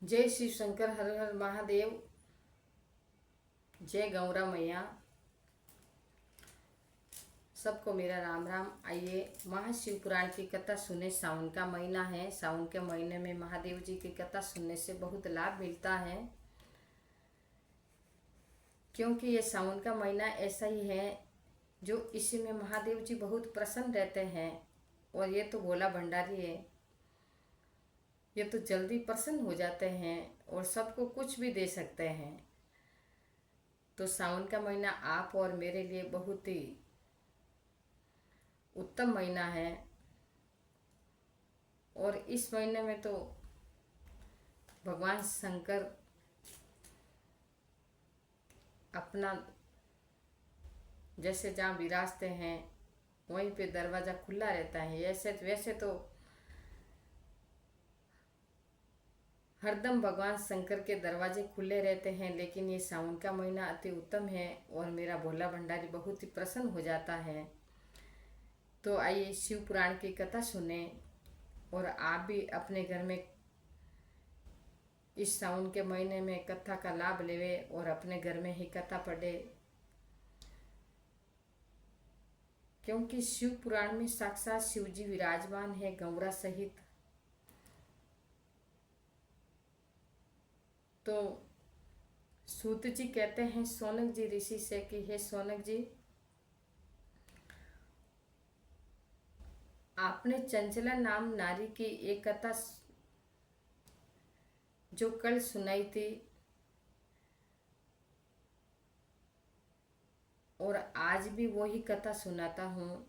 जय शिव शंकर, हर हर महादेव। जय गौरा मैया। सबको मेरा राम राम। आइए महाशिव पुराण की कथा सुने। सावन का महीना है। सावन के महीने में महादेव जी की कथा सुनने से बहुत लाभ मिलता है, क्योंकि ये सावन का महीना ऐसा ही है जो इसी में महादेव जी बहुत प्रसन्न रहते हैं। और ये तो भोला भंडारी है, ये तो जल्दी प्रसन्न हो जाते हैं और सबको कुछ भी दे सकते हैं। तो सावन का महीना आप और मेरे लिए बहुत ही उत्तम महीना है। और इस महीने में तो भगवान शंकर अपना जैसे जहाँ विराजते हैं वहीं पे दरवाज़ा खुला रहता है। वैसे तो हरदम भगवान शंकर के दरवाजे खुले रहते हैं, लेकिन ये सावन का महीना अति उत्तम है और मेरा भोला भंडारी बहुत ही प्रसन्न हो जाता है। तो आइए शिव पुराण की कथा सुने और आप भी अपने घर में इस सावन के महीने में कथा का लाभ लेवे और अपने घर में ही कथा पढ़े, क्योंकि शिव पुराण में साक्षात शिव जी विराजमान है गौरा सहित। तो सूत जी कहते हैं सोनक जी ऋषि से कि हे सोनक जी, आपने चंचला नाम नारी की एक कथा जो कल सुनाई थी और आज भी वही कथा सुनाता हूँ।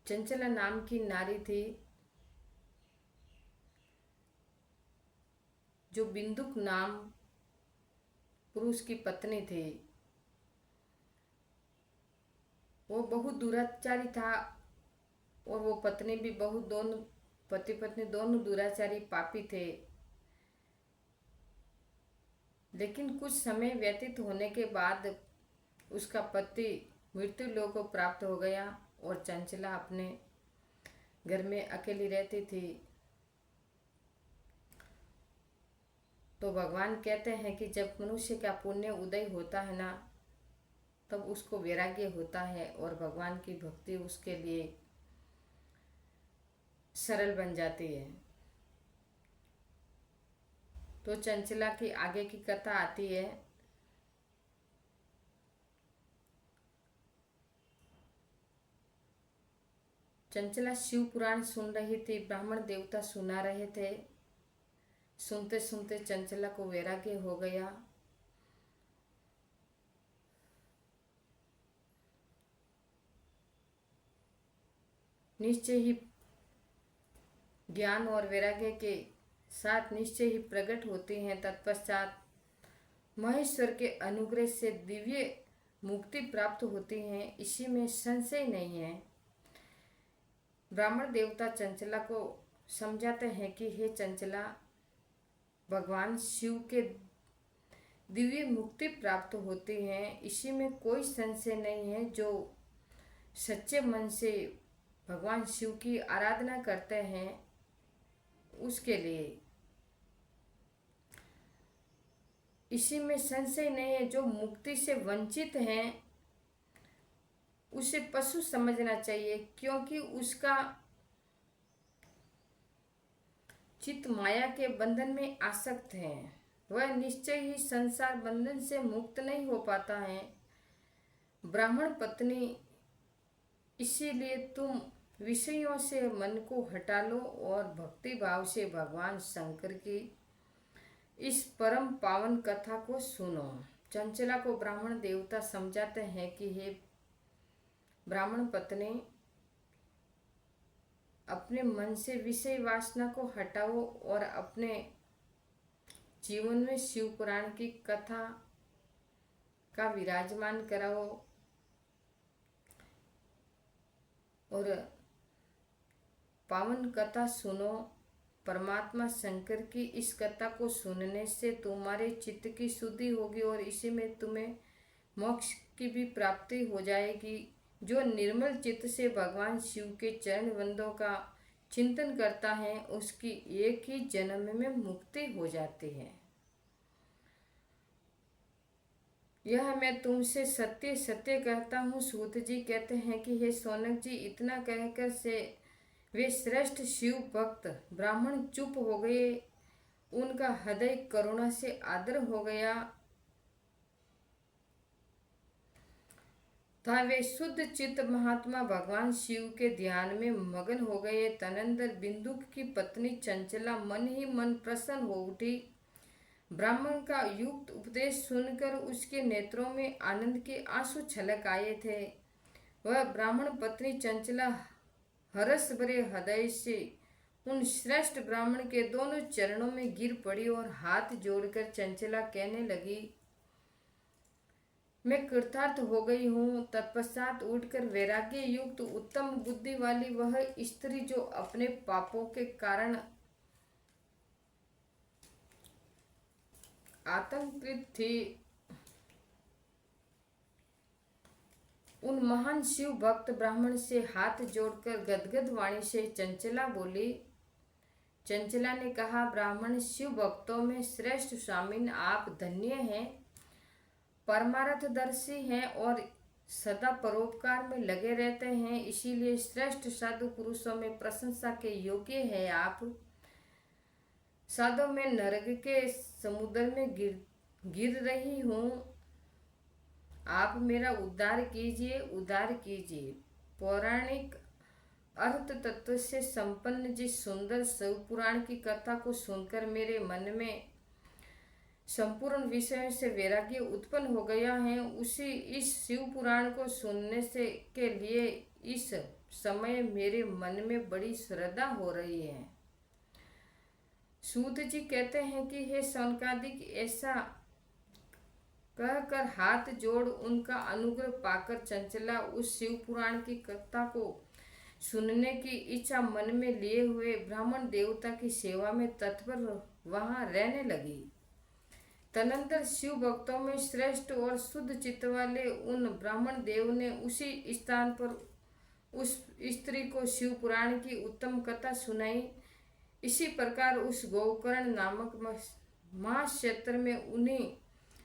चंचला नाम की नारी थी जो बिंदुक नाम पुरुष की पत्नी थी। वो बहुत दुराचारी था और वो पत्नी भी बहुत, दोनों पति पत्नी दोनों दुराचारी पापी थे। लेकिन कुछ समय व्यतीत होने के बाद उसका पति मृत्यु लोक को प्राप्त हो गया और चंचला अपने घर में अकेली रहती थी। तो भगवान कहते हैं कि जब मनुष्य का पुण्य उदय होता है ना, तब उसको वैराग्य होता है और भगवान की भक्ति उसके लिए सरल बन जाती है। तो चंचला की आगे की कथा आती है। चंचला शिव पुराण सुन रही थी, ब्राह्मण देवता सुना रहे थे। सुनते सुनते चंचला को वैराग्य हो गया। निश्चय ही ज्ञान और वैराग्य के साथ निश्चय ही प्रकट होती हैं। तत्पश्चात महेश्वर के अनुग्रह से दिव्य मुक्ति प्राप्त होती है, इसी में संशय नहीं है। ब्राह्मण देवता चंचला को समझाते हैं कि हे चंचला, भगवान शिव के दिव्य मुक्ति प्राप्त होती है, इसी में कोई संशय नहीं है। जो सच्चे मन से भगवान शिव की आराधना करते हैं उसके लिए इसी में संशय नहीं है। जो मुक्ति से वंचित हैं उसे पशु समझना चाहिए, क्योंकि उसका चित्त माया के बंधन में आसक्त है। वह निश्चय ही संसार बंधन से मुक्त नहीं हो पाता है। ब्राह्मण पत्नी, इसीलिए तुम विषयों से मन को हटा लो और भक्ति भाव से भगवान शंकर की इस परम पावन कथा को सुनो। चंचला को ब्राह्मण देवता समझाते हैं कि हे ब्राह्मण पत्नी, अपने मन से विषय वासना को हटाओ और अपने जीवन में शिव पुराण की कथा का विराजमान कराओ और पावन कथा सुनो। परमात्मा शंकर की इस कथा को सुनने से तुम्हारे चित्त की शुद्धि होगी और इसी में तुम्हें मोक्ष की भी प्राप्ति हो जाएगी। जो निर्मल चित्त से भगवान शिव के चरण बंदों का चिंतन करता है उसकी एक ही जन्म में मुक्ति हो जाती है। यह मैं तुमसे सत्य सत्य कहता हूँ। सूत जी कहते हैं कि हे सौनक जी, इतना कहकर से वे श्रेष्ठ शिव भक्त ब्राह्मण चुप हो गए। उनका हृदय करुणा से आर्द्र हो गया था। वे शुद्ध चित्त महात्मा भगवान शिव के ध्यान में मगन हो गए। तदनंतर बिंदुक की पत्नी चंचला मन ही मन प्रसन्न हो उठी। ब्राह्मण का युक्त उपदेश सुनकर उसके नेत्रों में आनंद के आंसू छलक आए थे। वह ब्राह्मण पत्नी चंचला हर्ष भरे हृदय से उन श्रेष्ठ ब्राह्मण के दोनों चरणों में गिर पड़ी और हाथ जोड़कर चंचला कहने लगी, मैं कृतार्थ हो गई हूँ। तत्पश्चात उठकर वैराग्य युक्त उत्तम बुद्धि वाली वह स्त्री जो अपने पापों के कारण आतंकित थी, उन महान शिव भक्त ब्राह्मण से हाथ जोड़कर गदगद वाणी से चंचला बोली। चंचला ने कहा, ब्राह्मण शिव भक्तों में श्रेष्ठ स्वामिन, आप धन्य हैं, परमार्थदर्शी हैं और सदा परोपकार में लगे रहते हैं, इसीलिए श्रेष्ठ साधु पुरुषों में प्रशंसा के योग्य है आप। साधु में नरक के समुद्र में गिर रही हूँ, आप मेरा उद्धार कीजिए, उद्धार कीजिए। पौराणिक अर्थ तत्व से संपन्न जिस सुंदर शिव पुराण की कथा को सुनकर मेरे मन में संपूर्ण विषयों से वैराग्य उत्पन्न हो गया है, उसी इस शिव पुराण को सुनने से के लिए इस समय मेरे मन में बड़ी श्रद्धा हो रही है। सूत जी कहते हैं कि हे सौनकादिक, ऐसा कहकर हाथ जोड़ उनका अनुग्रह पाकर चंचला उस शिव पुराण की कथा को सुनने की इच्छा मन में लिए हुए ब्राह्मण देवता की सेवा में तत्पर वहां रहने लगी। तदनंतर शिव भक्तों में श्रेष्ठ और शुद्ध चित्त वाले उन ब्राह्मण देव ने उसी स्थान पर उस स्त्री को शिव पुराण की उत्तम कथा सुनाई। इसी प्रकार उस गोकर्ण नामक महाक्षेत्र में उन्हीं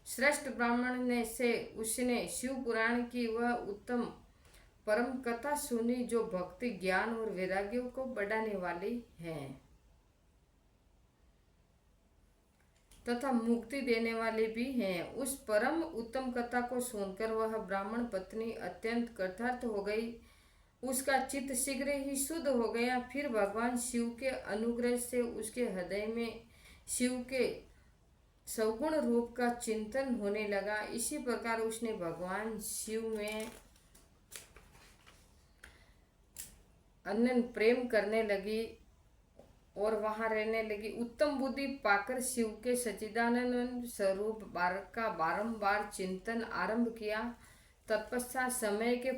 श्रेष्ठ ब्राह्मण ने से उसने शिव पुराण की वह उत्तम परम कथा सुनी जो भक्ति, ज्ञान और वैराग्य को बढ़ाने वाली है तथा मुक्ति देने वाले भी हैं। उस परम उत्तम कथा को सुनकर वह ब्राह्मण पत्नी अत्यंत कृतार्थ हो गई। उसका चित्त शीघ्र ही शुद्ध हो गया। फिर भगवान शिव के अनुग्रह से उसके हृदय में शिव के सगुण रूप का चिंतन होने लगा। इसी प्रकार उसने भगवान शिव में अनन्य प्रेम करने लगी और वहां रहने लगी। उत्तम बुद्धि पाकर शिव के सच्चिदानंद स्वरूप का बारंबार चिंतन आरंभ किया। तत्पश्चात समय के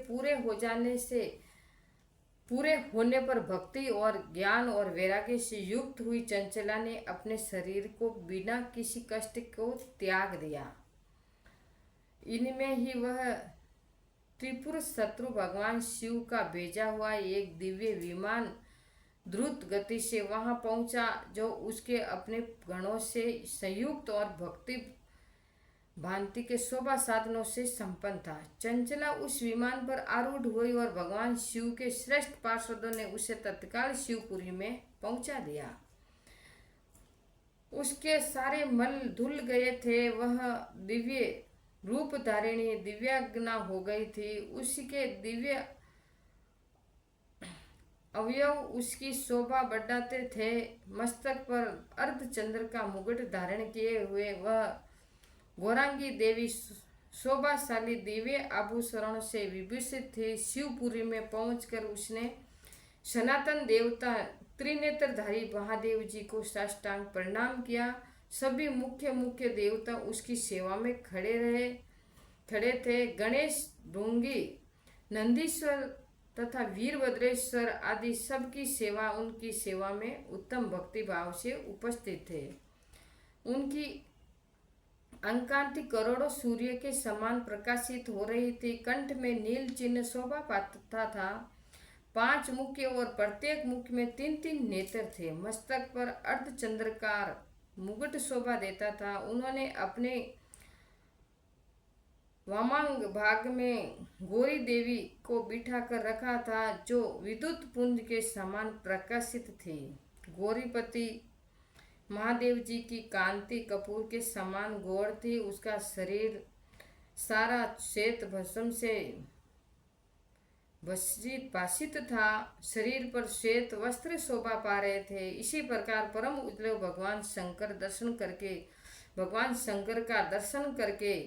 पूरे होने पर भक्ति और ज्ञान और वैराग्य से युक्त हुई चंचला ने अपने शरीर को बिना किसी कष्ट को त्याग दिया। इनमें ही वह त्रिपुर शत्रु भगवान शिव का भेजा हुआ एक दिव्य विमान द्रुत गति से वहां पहुंचा, जो उसके अपने गणों से संयुक्त और भक्ति भांति के शोभा साधनों से संपन्न था। चंचला उस विमान पर आरूढ़ हुई और भगवान शिव के श्रेष्ठ पार्षदों ने उसे तत्काल शिवपुरी में पहुंचा दिया। उसके सारे मल धुल गए थे। वह दिव्य रूप धारिणी दिव्यांगना हो गई थी। उसके दिव्य अवयव उसकी शोभा बढ़ाते थे। मस्तक पर अर्धचंद्र का मुकुट धारण किए हुए वह गौरांगी देवी शोभाशाली दिव्य आभूषणों से विभूषित थी। शिवपुरी में पहुंचकर उसने सनातन देवता त्रिनेत्रधारी महादेव जी को साष्टांग प्रणाम किया। सभी मुख्य देवता उसकी सेवा में खड़े थे। गणेश, भृंगी, नंदीश्वर तथा वीरभद्रेश्वर आदि सबकी सेवा उनकी सेवा में उत्तम भक्ति भाव से उपस्थित थे। उनकी अंकांति करोड़ों सूर्य के समान प्रकाशित हो रही थी। कंठ में नील चिन्ह शोभा पाता था। 5 मुख्य और प्रत्येक मुख में 3-3 नेत्र थे। मस्तक पर अर्धचंद्राकार मुकुट शोभा देता था। उन्होंने अपने वामांग भाग में गौरी देवी को बिठाकर रखा था, जो विद्युत पुंज के समान प्रकाशित थी। गौरीपति महादेव जी की कांति कपूर के समान गौर थी। उसका शरीर सारा श्वेत भस्म से भाषित था। शरीर पर श्वेत वस्त्र शोभा पा रहे थे। इसी प्रकार परम उज्ज्वल भगवान शंकर का दर्शन करके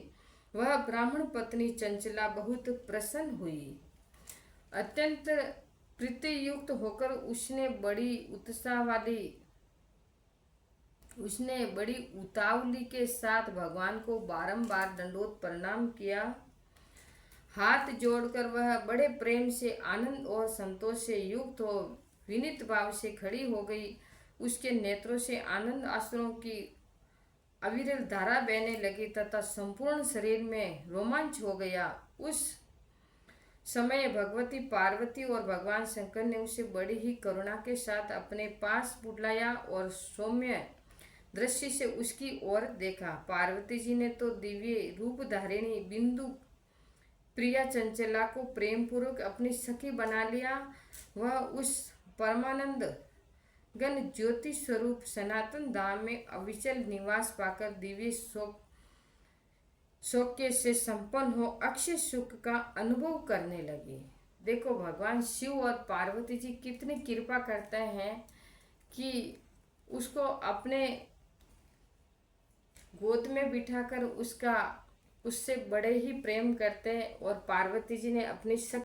वह ब्राह्मण पत्नी चंचला बहुत प्रसन्न हुई। अत्यंत प्रीतियुक्त होकर उसने बड़ी उतावली के साथ भगवान को बारंबार दंडोत प्रणाम किया। हाथ जोड़कर वह बड़े प्रेम से, आनंद और संतोष से युक्त हो विनीत भाव से खड़ी हो गई। उसके नेत्रों से आनंद आंसुओं की अविरल धारा बहने लगी तथा संपूर्ण शरीर में रोमांच हो गया। उस समय भगवती पार्वती और भगवान शंकर ने उसे बड़ी ही करुणा के साथ अपने पास बुलाया और सौम्य दृष्टि से उसकी ओर देखा। पार्वती जी ने तो दिव्य रूप धारिणी बिंदु प्रिया चंचला को प्रेम पूर्वक अपनी सखी बना लिया। वह उस परमानंद गण ज्योति स्वरूप सनातन धाम में अविचल निवास पाकर दिव्य सौख्य से संपन्न हो अक्षय सुख का अनुभव करने लगी। देखो भगवान शिव और पार्वती जी कितनी कृपा करते हैं कि उसको अपने गोद में बिठाकर उससे बड़े ही प्रेम करते हैं। और पार्वती जी ने अपनी